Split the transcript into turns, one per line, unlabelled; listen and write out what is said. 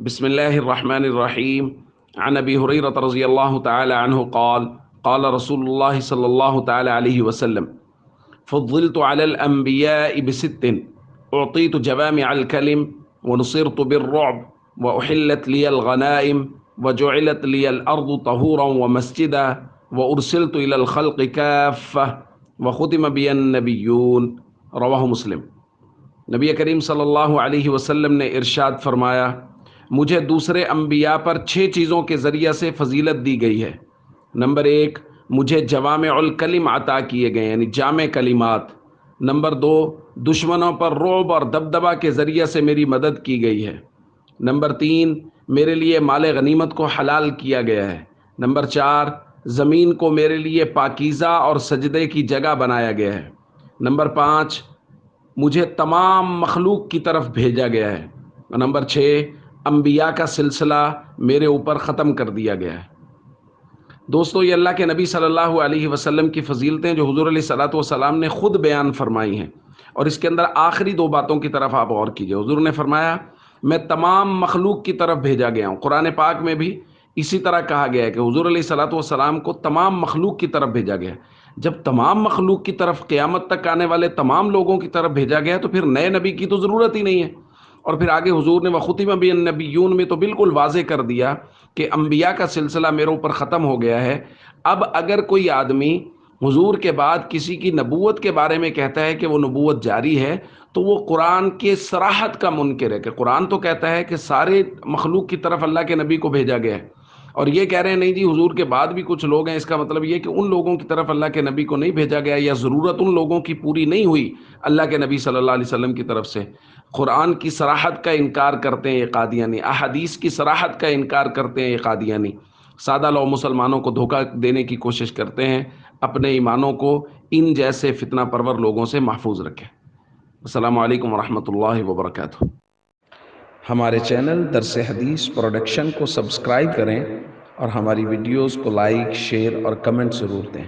بسم الله الرحمن الرحيم. عن أبي هريرة رضي الله تعالى عنه قال قال رسول الله صلى الله تعالى عليه وسلم: فضلت على الأنبياء بست: أعطيت جوامع الكلم، ونصرت بالرعب، وأحلت لي الغنائم، وجعلت لي الأرض طهورا ومسجدا، وأرسلت إلى الخلق كافة، وختم بي النبيون. رواہ مسلم۔ نبی کریم صلی اللہ علیہ وسلم نے ارشاد فرمایا، مجھے دوسرے انبیاء پر 6 چیزوں کے ذریعہ سے فضیلت دی گئی ہے۔ نمبر 1، مجھے جوامع الکلم عطا کیے گئے یعنی جامع کلمات۔ نمبر 2، دشمنوں پر رعب اور دبدبہ کے ذریعہ سے میری مدد کی گئی ہے۔ نمبر 3، میرے لیے مال غنیمت کو حلال کیا گیا ہے۔ نمبر 4، زمین کو میرے لیے پاکیزہ اور سجدے کی جگہ بنایا گیا ہے۔ نمبر 5، مجھے تمام مخلوق کی طرف بھیجا گیا ہے۔ اور نمبر 6، انبیاء کا سلسلہ میرے اوپر ختم کر دیا گیا ہے۔ دوستو، یہ اللہ کے نبی صلی اللہ علیہ وسلم کی فضیلتیں جو حضور علیہ الصلوۃ والسلام نے خود بیان فرمائی ہیں، اور اس کے اندر آخری 2 باتوں کی طرف آپ غور کیجئے۔ حضور نے فرمایا، میں تمام مخلوق کی طرف بھیجا گیا ہوں۔ قرآن پاک میں بھی اسی طرح کہا گیا ہے کہ حضور علیہ الصلوۃ والسلام کو تمام مخلوق کی طرف بھیجا گیا ہے۔ جب تمام مخلوق کی طرف، قیامت تک آنے والے تمام لوگوں کی طرف بھیجا گیا تو پھر نئے نبی کی تو ضرورت ہی نہیں ہے۔ اور پھر آگے حضور نے وختم بی النبیون میں تو بالکل واضح کر دیا کہ انبیاء کا سلسلہ میرے اوپر ختم ہو گیا ہے۔ اب اگر کوئی آدمی حضور کے بعد کسی کی نبوت کے بارے میں کہتا ہے کہ وہ نبوت جاری ہے، تو وہ قرآن کے صراحت کا منکر ہے کہ قرآن تو کہتا ہے کہ سارے مخلوق کی طرف اللہ کے نبی کو بھیجا گیا ہے، اور یہ کہہ رہے ہیں نہیں جی حضور کے بعد بھی کچھ لوگ ہیں، اس کا مطلب یہ کہ ان لوگوں کی طرف اللہ کے نبی کو نہیں بھیجا گیا، یا ضرورت ان لوگوں کی پوری نہیں ہوئی اللہ کے نبی صلی اللہ علیہ وسلم کی طرف سے۔ قرآن کی صراحت کا انکار کرتے ہیں یہ قادیانی، احادیث کی صراحت کا انکار کرتے ہیں یہ قادیانی، سادہ لو مسلمانوں کو دھوکہ دینے کی کوشش کرتے ہیں۔ اپنے ایمانوں کو ان جیسے فتنہ پرور لوگوں سے محفوظ رکھیں۔ السلام علیکم ورحمۃ اللہ وبرکاتہ۔ ہمارے چینل درس حدیث پروڈکشن کو سبسکرائب کریں اور ہماری ویڈیوز کو لائک، شیئر اور کمنٹ ضرور دیں۔